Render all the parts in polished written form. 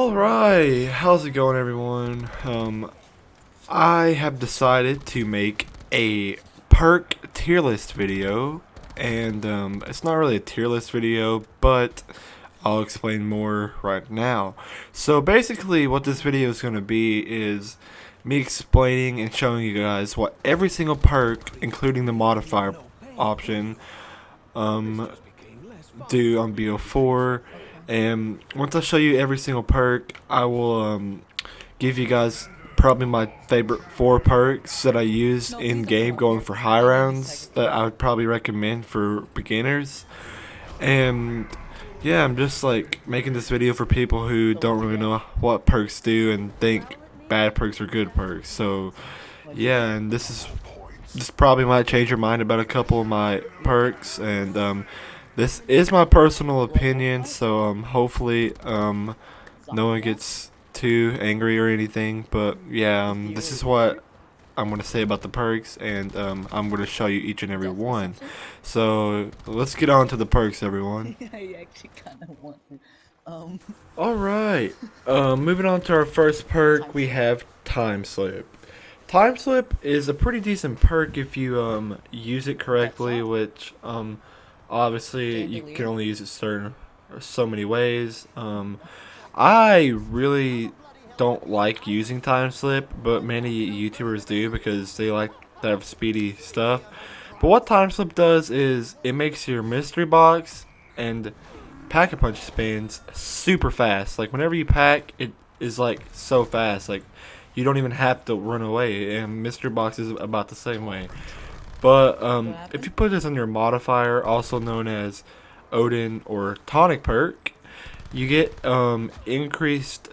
Alright, how's it going everyone? I have decided to make a perk tier list video, and it's not really a tier list video, but I'll explain more right now. So basically what this video is going to be is me explaining and showing you guys what every single perk, including the modifier option, do on Bo4. And once I show you every single perk, I will give you guys probably my favorite 4 perks that I use in game going for high rounds that I would probably recommend for beginners. And yeah, I'm just like making this video for people who don't really know what perks do and think bad perks are good perks. So yeah, and this probably might change your mind about a couple of my perks, and this is my personal opinion, so hopefully no one gets too angry or anything. But yeah, this is what I'm going to say about the perks, and I'm going to show you each and every one. So let's get on to the perks, everyone. I actually kind of want to. Alright, moving on to our first perk, we have Time Slip. Time Slip is a pretty decent perk if you use it correctly, which obviously you can only use it so many ways. I really don't like using Time Slip, but many YouTubers do because they like to have speedy stuff. But what Time Slip does is it makes your mystery box and pack-a-punch spins super fast. Like whenever you pack, it is like so fast. Like you don't even have to run away, and mystery box is about the same way. But if you put this on your modifier, also known as Odin or Tonic perk, you get increased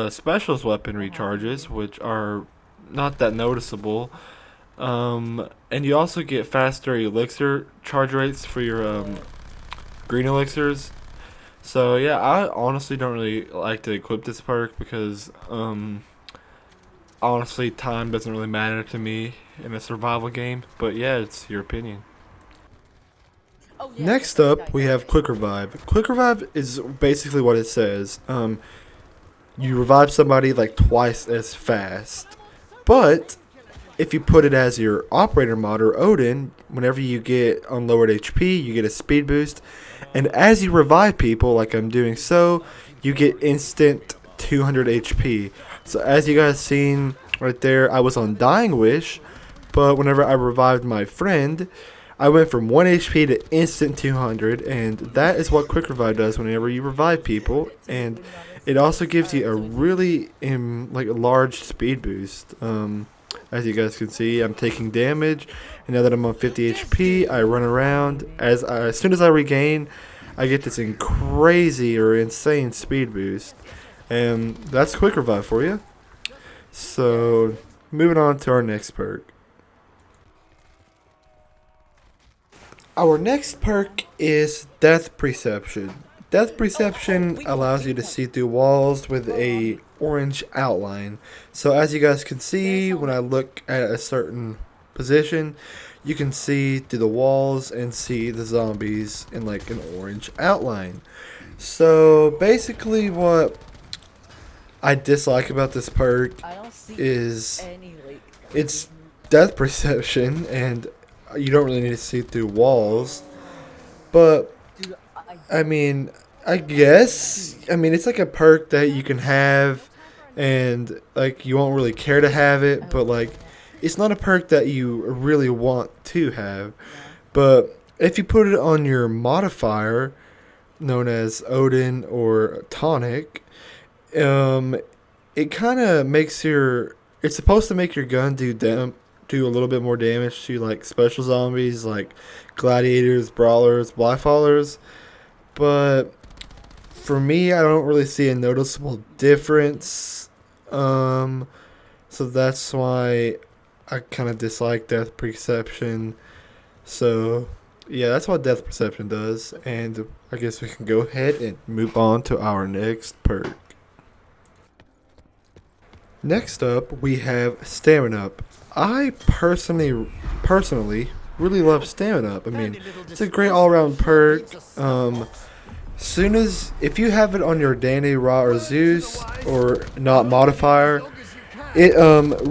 specialist weapon recharges, which are not that noticeable. And you also get faster elixir charge rates for your green elixirs. So yeah, I honestly don't really like to equip this perk because honestly time doesn't really matter to me in a survival game. But yeah, it's your opinion. Next up, we have Quick Revive. Quick Revive is basically what it says. You revive somebody like twice as fast. But if you put it as your operator mod or Odin, whenever you get unlowered HP, you get a speed boost. And as you revive people, like I'm doing so, you get instant 200 HP. So as you guys seen right there, I was on Dying Wish, but whenever I revived my friend, I went from 1 HP to instant 200, and that is what Quick Revive does whenever you revive people. And it also gives you a really like a large speed boost. As you guys can see, I'm taking damage, and now that I'm on 50 HP, I run around. As soon as I regain, I get this crazy or insane speed boost. And that's Quick Revive for you. So, moving on to our next perk. Our next perk is Death Perception. Death Perception allows you to see through walls with a orange outline. So as you guys can see, when I look at a certain position, you can see through the walls and see the zombies in like an orange outline. So basically what I dislike about this perk is it's Death Perception, and you don't really need to see through walls. But I mean, I guess it's like a perk that you can have, and like you won't really care to have it, but like it's not a perk that you really want to have. But if you put it on your modifier known as Odin or Tonic, it kind of makes it's supposed to make your gun do a little bit more damage to like special zombies like gladiators, brawlers, blackfallers. But for me, I don't really see a noticeable difference. So that's why I kind of dislike Death Perception. So yeah, that's what Death Perception does. And I guess we can go ahead and move on to our next perk. Next up, we have Stamina Up. I personally really love Stamina Up. I mean, it's a great all-around perk. soon as if you have it on your Danny, Ra, or Zeus or not modifier, it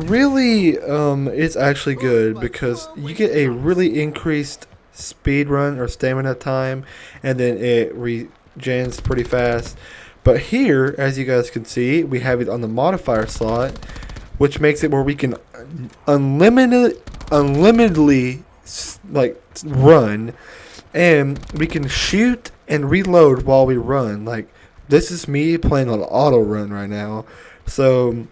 really is actually good because you get a really increased speed run or stamina time, and then it regens pretty fast. But here, as you guys can see, we have it on the modifier slot, which makes it where we can unlimitedly like run, and we can shoot and reload while we run. Like, this is me playing on auto run right now, so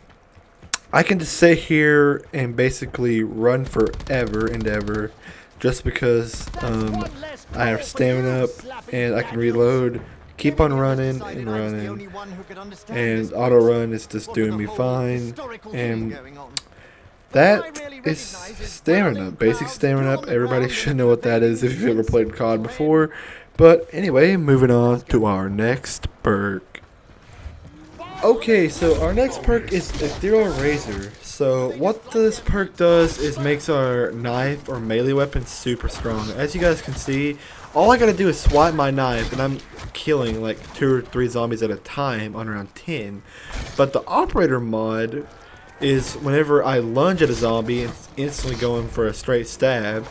I can just sit here and basically run forever and ever, just because I have stamina up and I can reload, keep on running and running, and auto run is just doing me fine. And that is stamina, basic stamina up. Everybody should know what that is if you've ever played COD before. But anyway, moving on to our next perk. Okay, so our next perk is Ethereal Razor. So what this perk does is makes our knife or melee weapon super strong. As you guys can see, all I gotta do is swipe my knife and I'm killing like 2 or 3 zombies at a time on around 10. But the operator mod is whenever I lunge at a zombie, it's instantly going for a straight stab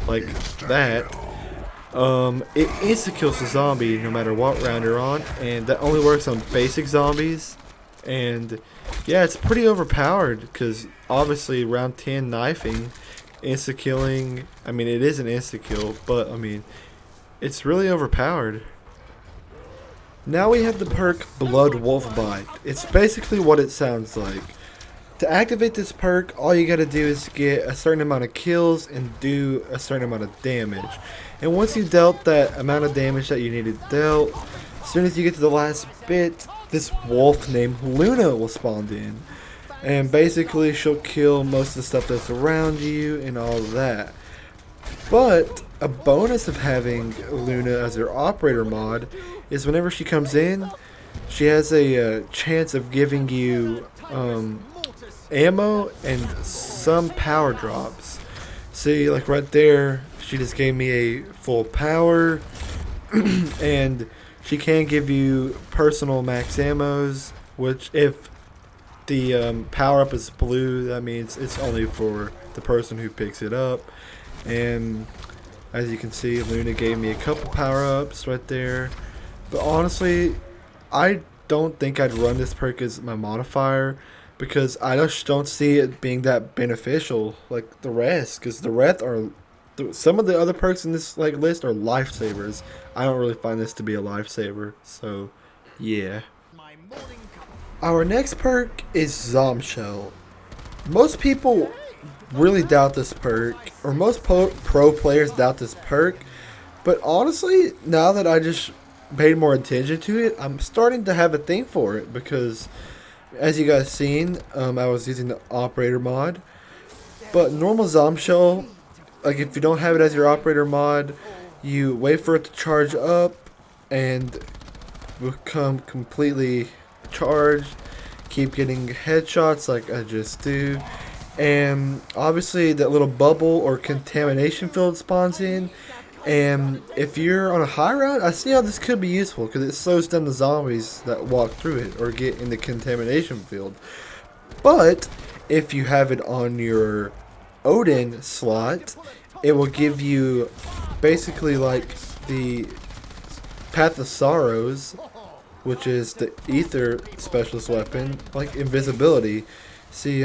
like that. It insta-kills the zombie no matter what round you're on, and that only works on basic zombies. And yeah, it's pretty overpowered because obviously round 10 knifing, insta-killing, I mean it is an insta-kill, but I mean it's really overpowered. Now we have the perk Blood Wolf Bite. It's basically what it sounds like. To activate this perk, all you gotta do is get a certain amount of kills and do a certain amount of damage. And once you dealt that amount of damage that you needed dealt, as soon as you get to the last bit, this wolf named Luna will spawn in. And basically she'll kill most of the stuff that's around you and all of that. But a bonus of having Luna as your operator mod is whenever she comes in, she has a chance of giving you ammo and some power drops. See, like right there, she just gave me a full power, and she can give you personal max ammos, which if the power up is blue, that means it's only for the person who picks it up. And as you can see, Luna gave me a couple power ups right there. But honestly, I don't think I'd run this perk as my modifier, because I just don't see it being that beneficial like the rest. Because the rest are some of the other perks in this like list are lifesavers. I don't really find this to be a lifesaver. So yeah. Our next perk is ZOMSHELL. Most people really doubt this perk, or most pro players doubt this perk. But honestly, now that I just paid more attention to it, I'm starting to have a thing for it, because as you guys seen, I was using the operator mod. But normal ZOMSHELL, like if you don't have it as your operator mod, you wait for it to charge up and become completely charged, keep getting headshots like I just do, and obviously that little bubble or contamination field spawns in. And if you're on a high round, I see how this could be useful, because it slows down the zombies that walk through it or get in the contamination field. But if you have it on your Odin slot, it will give you basically like the Path of Sorrows, which is the ether specialist weapon, like invisibility. See,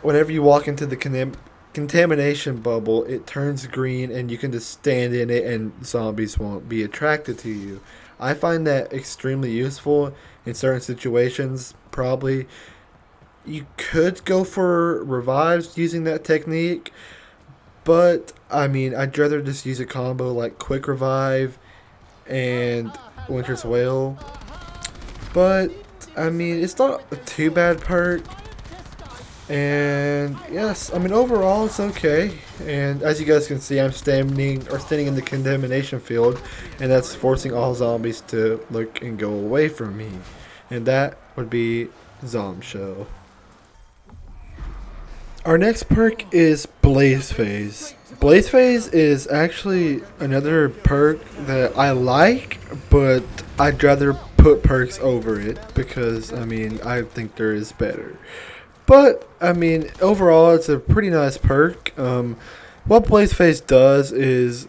whenever you walk into the contamination bubble, it turns green and you can just stand in it and zombies won't be attracted to you. I find that extremely useful in certain situations. Probably you could go for revives using that technique, but I mean, I'd rather just use a combo like quick revive and Winter's Whale. But I mean, it's not a too bad perk. And yes, I mean overall it's okay. And as you guys can see, I'm standing in the contamination field, and that's forcing all zombies to look and go away from me. And that would be ZOMSHELL. Our next perk is Blaze Phase. Blaze Phase is actually another perk that I like, but I'd rather put perks over it because, I mean, I think there is better. But, I mean, overall, it's a pretty nice perk. What Blaze Phase does is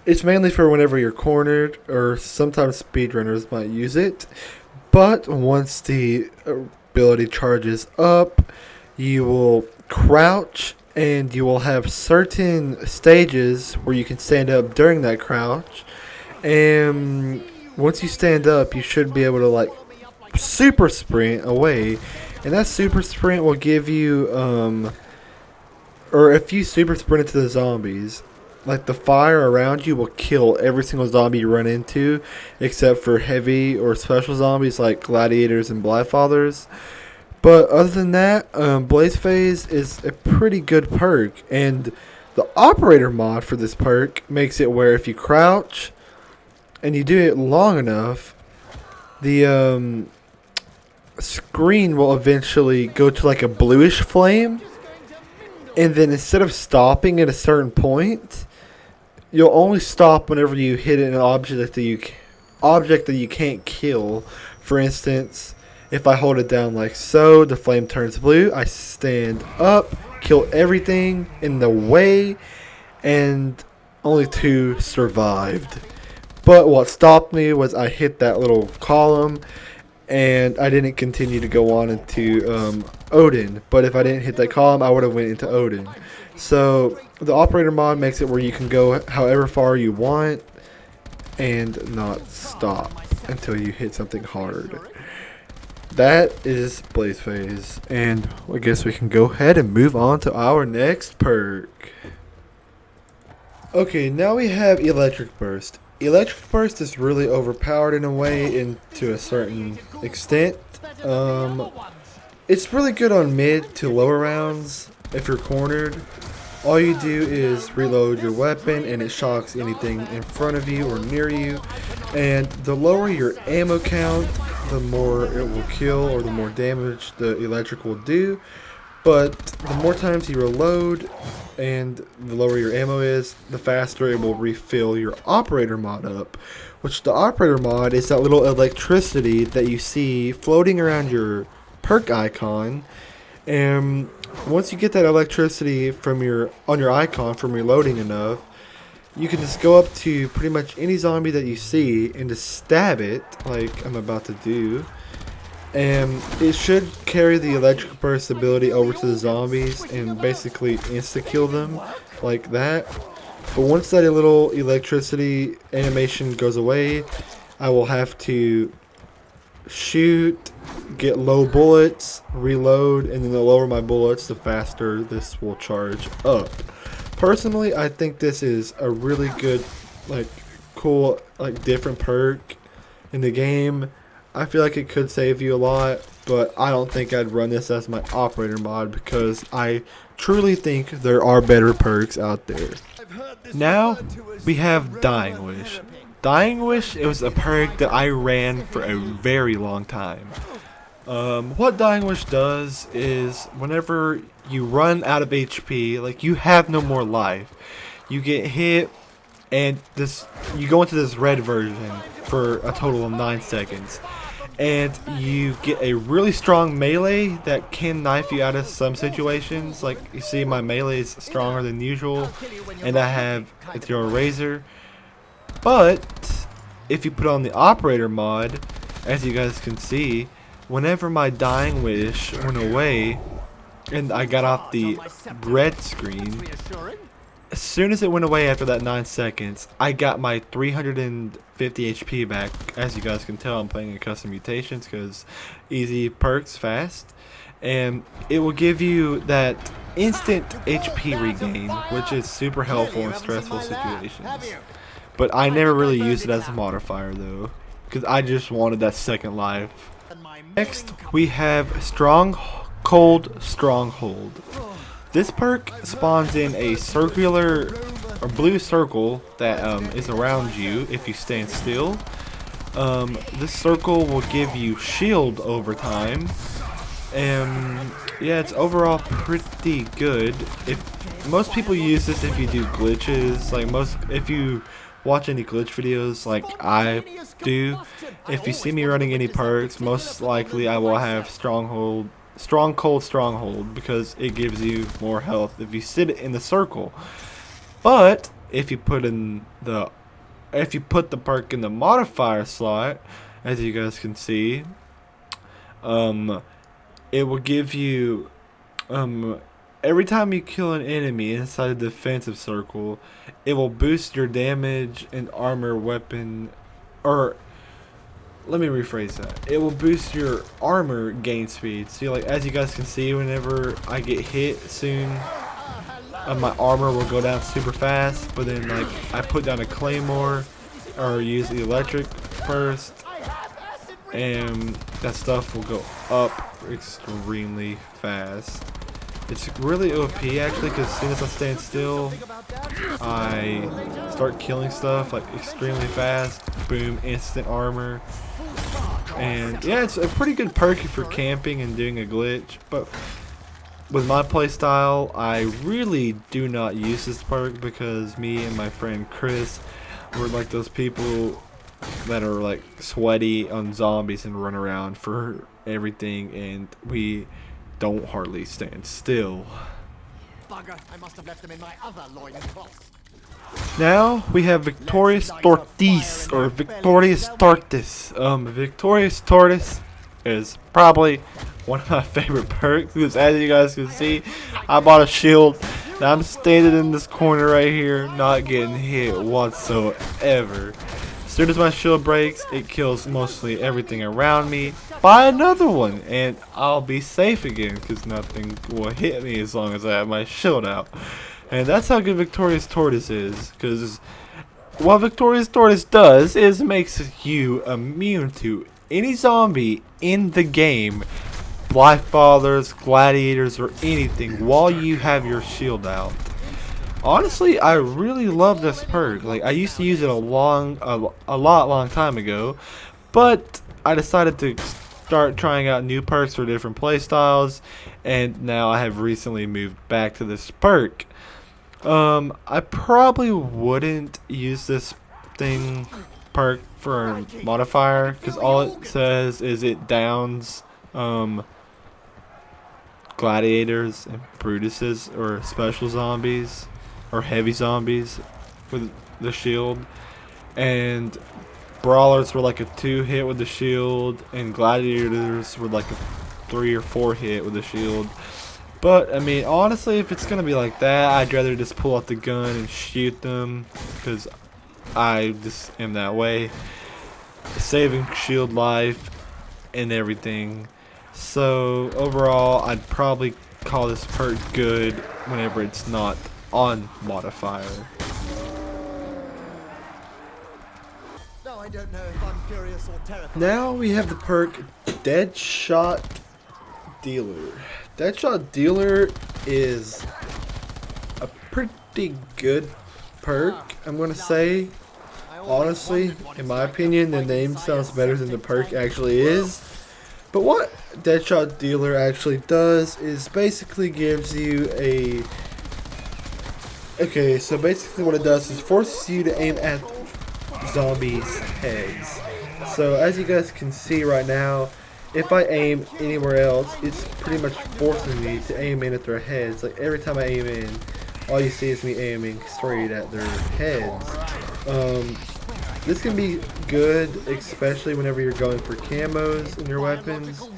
it's mainly for whenever you're cornered, or sometimes speedrunners might use it. But once the ability charges up, you will crouch and you will have certain stages where you can stand up during that crouch. And once you stand up, you should be able to like super sprint away. And that super sprint will give you, or if you super sprint into the zombies, like the fire around you will kill every single zombie you run into, except for heavy or special zombies like gladiators and Blightfathers. But other than that, Blaze Phase is a pretty good perk, and the operator mod for this perk makes it where if you crouch and you do it long enough, the screen will eventually go to like a bluish flame, and then instead of stopping at a certain point, you'll only stop whenever you hit an object that you can't kill. For instance, if I hold it down like so, the flame turns blue. I stand up, kill everything in the way, and only 2 survived. But what stopped me was I hit that little column, and I didn't continue to go on into Odin. But if I didn't hit that column, I would have went into Odin. So the operator mod makes it where you can go however far you want and not stop until you hit something hard. That is Blaze Phase, and I guess we can go ahead and move on to our next perk. Okay, now we have Electric Burst. Electric Burst is really overpowered in a way, and to a certain extent. It's really good on mid to lower rounds if you're cornered. All you do is reload your weapon and it shocks anything in front of you or near you. And the lower your ammo count, the more it will kill or the more damage the electric will do. But the more times you reload and the lower your ammo is, the faster it will refill your operator mod up. Which the operator mod is that little electricity that you see floating around your perk icon. And once you get that electricity from on your icon from reloading enough, you can just go up to pretty much any zombie that you see and just stab it, like I'm about to do. And it should carry the electric burst ability over to the zombies and basically insta-kill them like that. But once that little electricity animation goes away, I will have to shoot, get low bullets, reload, and then the lower my bullets, the faster this will charge up. Personally, I think this is a really good, like, cool, like, different perk in the game. I feel like it could save you a lot, but I don't think I'd run this as my operator mod because I truly think there are better perks out there. Now, we have Dying Wish. Dying Wish, it was a perk that I ran for a very long time. What Dying Wish does is whenever you run out of HP, like you have no more life, you get hit and you go into this red version for a total of 9 seconds. And you get a really strong melee that can knife you out of some situations. Like you see my melee is stronger than usual and I have a throw razor. But if you put on the operator mod, as you guys can see, whenever my Dying Wish went away and I got off the red screen, as soon as it went away after that 9 seconds, I got my 350 HP back. As you guys can tell, I'm playing in custom mutations because easy perks fast. And it will give you that instant HP regain, which is super helpful in stressful situations. But I never really used it as a modifier though, because I just wanted that second life. Next, we have Cold Stronghold. This perk spawns in a circular or blue circle that is around you if you stand still. This circle will give you shield over time, And yeah, it's overall pretty good. If most people use this if you do glitches, like if you watch any glitch videos like I do, if you see me running any perks, most likely I will have strong cold stronghold, because it gives you more health if you sit in the circle. But if you put the perk in the modifier slot, as you guys can see, it will give you every time you kill an enemy inside a defensive circle, it will boost your damage and armor weapon, or let me rephrase that. It will boost your armor gain speed. So like, as you guys can see, whenever I get hit soon, my armor will go down super fast. But then like I put down a claymore or use the electric first, and that stuff will go up extremely fast. It's really OP actually, because as soon as I stand still, I start killing stuff like extremely fast. Boom, instant armor. And yeah, it's a pretty good perk if you're camping and doing a glitch. But with my playstyle, I really do not use this perk, because me and my friend Chris were like those people that are like sweaty on zombies and run around for everything, and we don't hardly stand still. Bugger, I must have left them in my other loincloth. Now we have Victorious Tortoise, or Victorious Tortoise. Victorious Tortoise is probably one of my favorite perks, because as you guys can see, I bought a shield. Now I'm standing in this corner right here, not getting hit whatsoever. As soon as my shield breaks, it kills mostly everything around me. Buy another one, and I'll be safe again, because nothing will hit me as long as I have my shield out. And that's how good Victorious Tortoise is, because what Victorious Tortoise does is makes you immune to any zombie in the game, Life Fathers, Gladiators, or anything, while you have your shield out. Honestly, I really love this perk. Like, I used to use it a long time ago, but I decided to start trying out new perks for different playstyles, and now I have recently moved back to this perk. I probably wouldn't use this perk for a modifier, because all it says is it downs gladiators and Brutuses, or special zombies or heavy zombies, with the shield, and brawlers were like a 2-hit with the shield, and gladiators were like a 3 or 4 hit with the shield. But I mean, honestly, if it's gonna be like that, I'd rather just pull out the gun and shoot them, because I just am that way, saving shield life and everything. So overall, I'd probably call this perk good whenever it's not on modifier. No, I don't know if I'm furious or terrified. Now we have the perk Deadshot Dealer. Deadshot Dealer is a pretty good perk, I'm gonna say. Honestly, in my opinion, the name sounds better than the perk actually is. But what Deadshot Dealer actually does is basically gives you a... Okay, so basically what it does is forces you to aim at zombies' heads. So as you guys can see right now, if I aim anywhere else, it's pretty much forcing me to aim in at their heads. Like every time I aim in, all you see is me aiming straight at their heads. This can be good, especially whenever you're going for camos in your weapons,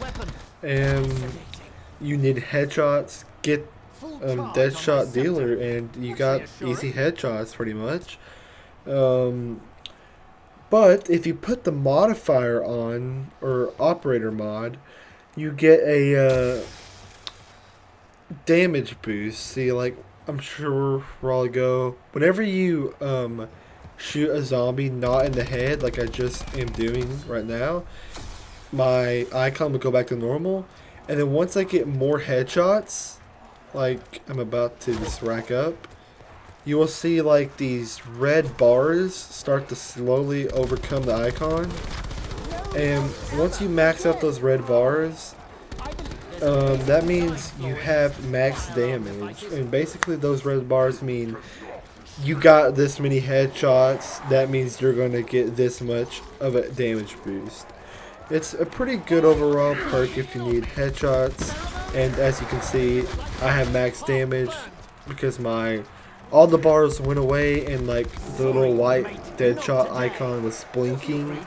and you need headshots. Get Deadshot Dealer, and you got easy headshots pretty much. But if you put the modifier on, or operator mod, you get a damage boost. See, like I'm sure a while ago, whenever you shoot a zombie not in the head, like I just am doing right now, my icon will go back to normal, and then once I get more headshots, like I'm about to just rack up, you will see like these red bars start to slowly overcome the icon, and once you max out those red bars, that means you have max damage, and basically those red bars mean you got this many headshots. That means you're going to get this much of a damage boost. It's a pretty good overall perk if you need headshots, and as you can see, I have max damage because all the bars went away and like the little white dead shot icon was blinking.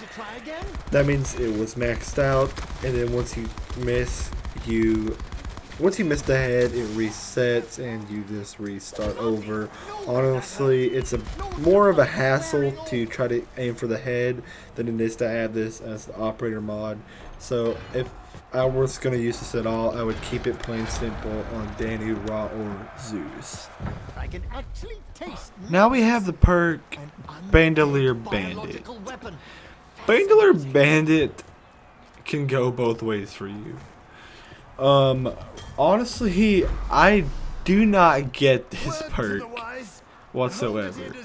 That means it was maxed out, and then once you miss the head, it resets and you just restart over. Honestly, it's more of a hassle to try to aim for the head than it is to add this as the operator mod. So if I was going to use this at all, I would keep it plain simple on Danny, Ra, or Zeus. I can actually taste Now we have the perk Bandoleer Bandit. Bandoleer Bandit can go both ways for you. Honestly, I do not get this perk whatsoever.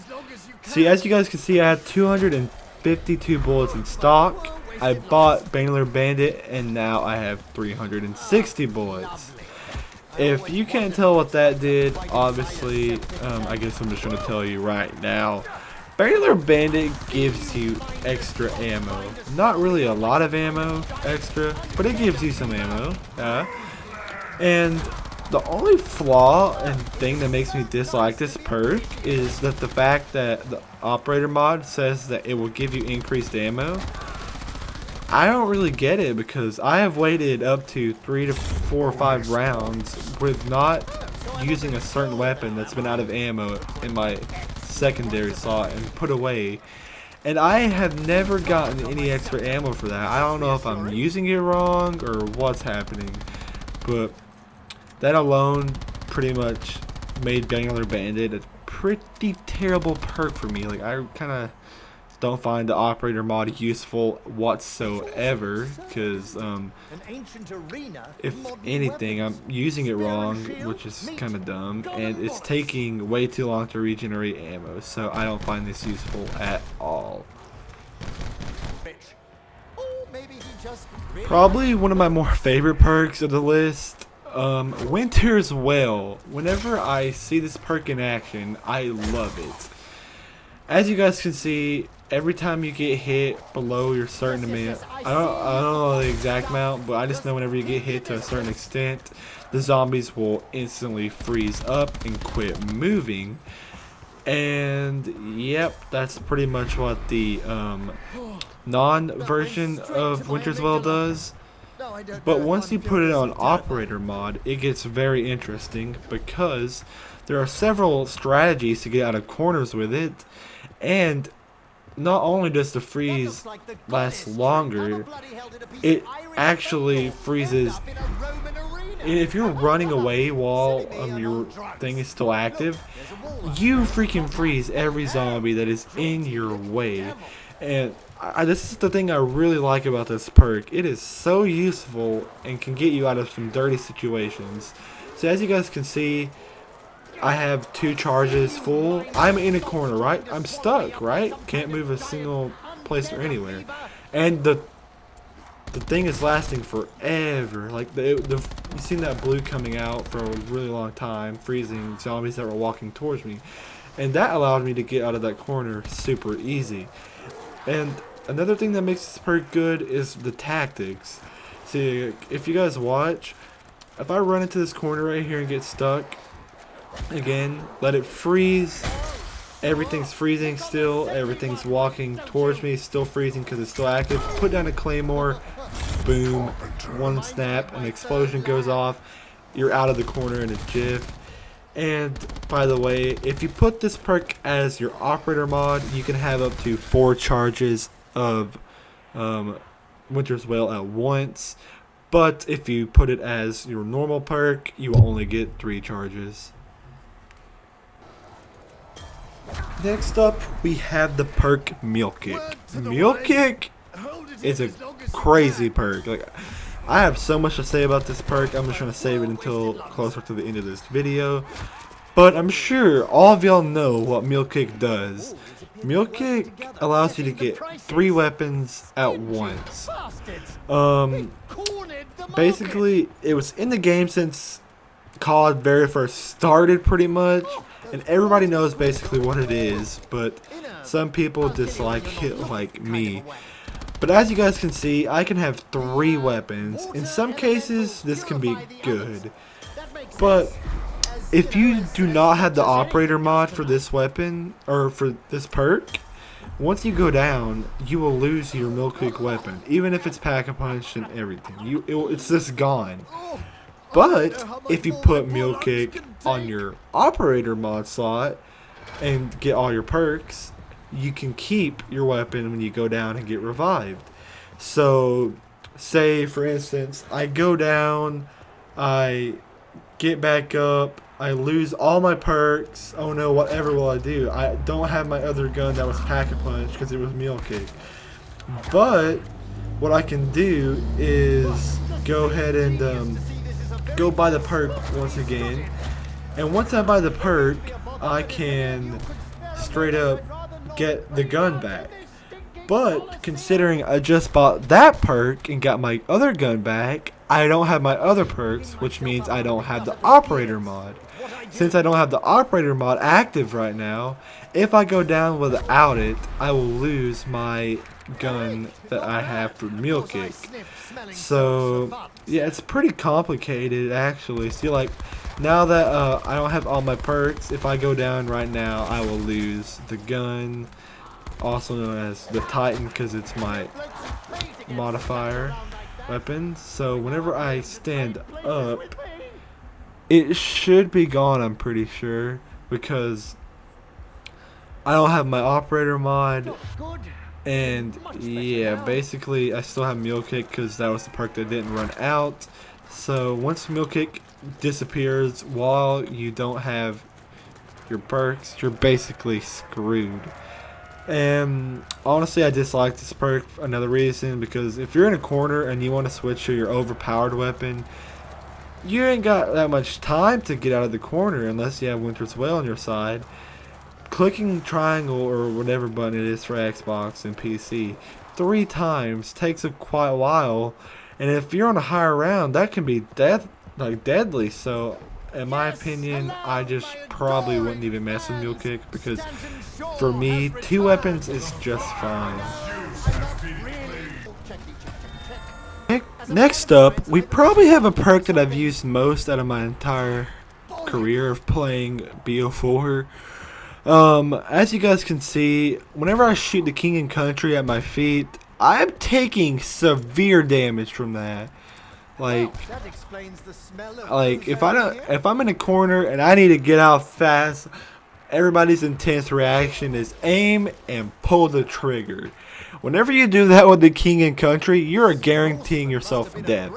See, as you guys can see, I have 252 bullets in stock. I bought Bandoleer Bandit, and now I have 360 bullets. If you can't tell what that did, obviously, I guess I'm just going to tell you right now. Bandoleer Bandit gives you extra ammo. Not really a lot of ammo extra, but it gives you some ammo. And the only flaw and thing that makes me dislike this perk is that the fact that the operator mod says that it will give you increased ammo. I don't really get it because I have waited up to 3 to 4 or 5 rounds with not using a certain weapon that's been out of ammo in my secondary slot and put away, and I have never gotten any extra ammo for that. I don't know if I'm using it wrong or what's happening, but that alone pretty much made Bandoleer Bandit a pretty terrible perk for me. Like, I kind of don't find the operator mod useful whatsoever because if anything, I'm using it wrong, which is kind of dumb, and it's taking way too long to regenerate ammo, so I don't find this useful at all. Probably one of my more favorite perks of the list, Winter's Wale. Whenever I see this perk in action, I love it. As you guys can see, every time you get hit below your certain amount, I don't know the exact amount, but I just know whenever you get hit to a certain extent, the zombies will instantly freeze up and quit moving. And yep, that's pretty much what the non-version of Winter's Wale does. But once you put it on operator mod, it gets very interesting because there are several strategies to get out of corners with it. And not only does the freeze last longer, it actually freezes. If you're running away while your thing is still active, you freaking freeze every zombie that is in your way. And this is the thing I really like about this perk. It is so useful and can get you out of some dirty situations. So as you guys can see, I have 2 charges full. I'm in a corner, right? I'm stuck, right? Can't move a single place or anywhere. And the thing is lasting forever. Like you've seen that blue coming out for a really long time, freezing zombies that were walking towards me. And that allowed me to get out of that corner super easy. And another thing that makes this perk good is the tactics. See, if you guys watch, if I run into this corner right here and get stuck, again, let it freeze. Everything's freezing still. Everything's walking towards me, still freezing because it's still active. Put down a claymore. Boom. One snap. An explosion goes off. You're out of the corner in a jiff. And by the way, if you put this perk as your operator mod, you can have up to 4 charges of Winter's Wale at once. But if you put it as your normal perk, you will only get 3 charges. Next up, we have the perk Mule Kick. Mule Kick is a crazy perk. Like, I have so much to say about this perk. I'm just trying to save it until closer to the end of this video. But I'm sure all of y'all know what Mule Kick does. Mule Kick allows you to get 3 weapons at once. basically it was in the game since COD very first started pretty much, and everybody knows basically what it is, but some people dislike it like me. But as you guys can see, I can have 3 weapons. In some cases this can be good, but if you do not have the operator mod for this weapon or for this perk, once you go down, you will lose your mule kick weapon, even if it's pack-a-punch and everything. It's just gone. But if you put mule kick on your operator mod slot and get all your perks, you can keep your weapon when you go down and get revived. So, say for instance, I go down, I get back up, I lose all my perks. Oh no, whatever will I do? I don't have my other gun that was pack-a-punch because it was mule kick. But what I can do is go ahead and go buy the perk once again. And once I buy the perk, I can straight up get the gun back. But considering I just bought that perk and got my other gun back, I don't have my other perks, which means I don't have the operator mod. Since I don't have the operator mod active right now, if I go down without it, I will lose my gun that I have for mule kick. So yeah, it's pretty complicated actually. See, like now that I don't have all my perks, if I go down right now, I will lose the gun, also known as the Titan, because it's my modifier weapon. So whenever I stand up, it should be gone, I'm pretty sure, because I don't have my operator mod. And yeah, basically I still have mule kick because that was the perk that didn't run out. So once mule kick disappears while you don't have your perks, you're basically screwed. And honestly, I dislike this perk for another reason, because if you're in a corner and you want to switch to your overpowered weapon, you ain't got that much time to get out of the corner unless you have Winter's Wale on your side. Clicking triangle or whatever button it is for Xbox and PC 3 times takes quite a while, and if you're on a higher round, that can be deadly. So in my opinion, I just probably wouldn't even mess with mule kick, because for me 2 weapons is just fine. Next up, we probably have a perk that I've used most out of my entire career of playing Bo4. As you guys can see, whenever I shoot the King and Country at my feet, I'm taking severe damage from that. Like if I'm in a corner and I need to get out fast, everybody's intense reaction is aim and pull the trigger. Whenever you do that with the King and Country, you're guaranteeing yourself death.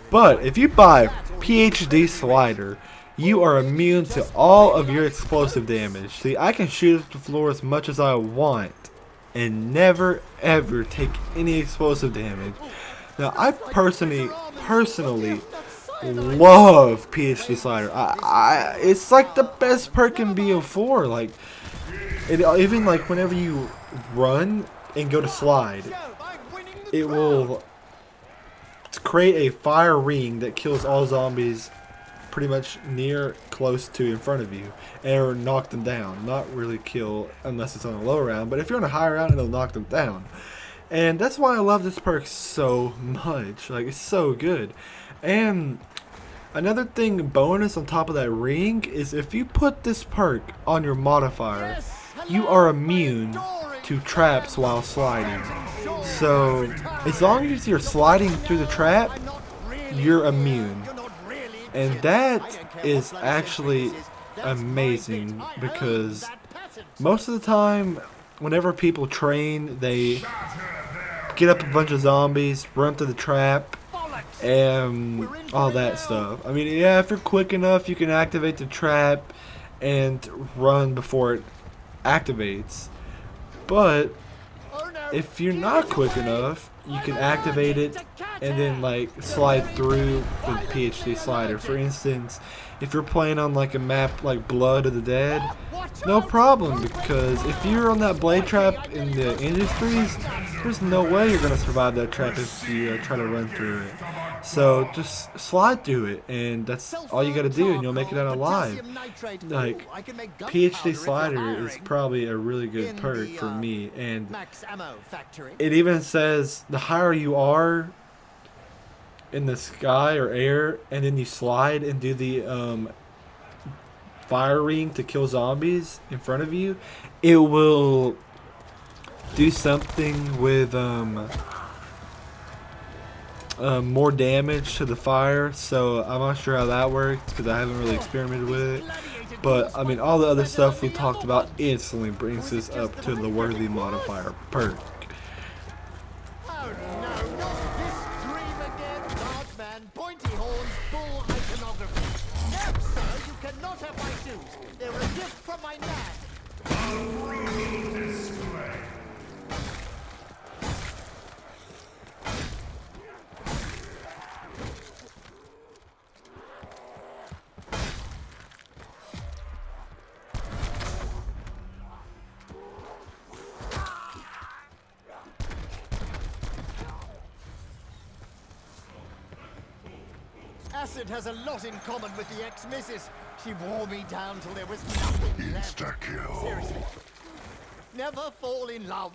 But if you buy PhD Slider, you are immune to all of your explosive damage. See, I can shoot at the floor as much as I want and never ever take any explosive damage. Now, I personally love PhD Slider. It's like the best perk in BO4. Like, even like whenever you run and go to slide, it will create a fire ring that kills all zombies pretty much close to in front of you, or knock them down. Not really kill unless it's on a low round, but if you're on a high round, it'll knock them down. And that's why I love this perk so much. Like, it's so good. And another thing bonus on top of that ring is if you put this perk on your modifier, you are immune to traps while sliding. So as long as you're sliding through the trap, you're immune. And that is actually amazing, because most of the time whenever people train, they get up a bunch of zombies, run through the trap, and all that stuff. I mean, yeah, if you're quick enough, you can activate the trap and run before it activates. But if you're not quick enough, you can activate it and then like slide through with PhD Slider. For instance, if you're playing on like a map like Blood of the Dead, no problem, because if you're on that blade trap in the industries, there's no way you're gonna survive that trap if you try to run through it. So just slide through it, and that's all you gotta do, and you'll make it out alive. Like, PhD slider is probably a really good perk for me, and it even says the higher you are in the sky or air, and then you slide and do the fire ring to kill zombies in front of you, it will do something with more damage to the fire. So I'm not sure how that works because I haven't really experimented with it, but I mean, all the other stuff we talked about instantly brings us up to the worthy modifier perk. Oh no, not this dream again, large man, pointy horns, full iconography. No, sir, you cannot have my shoes. They're a gift from my nan. Acid has a lot in common with the ex-missus. She wore me down till there was nothing left. Insta-kill. Seriously. Never fall in love.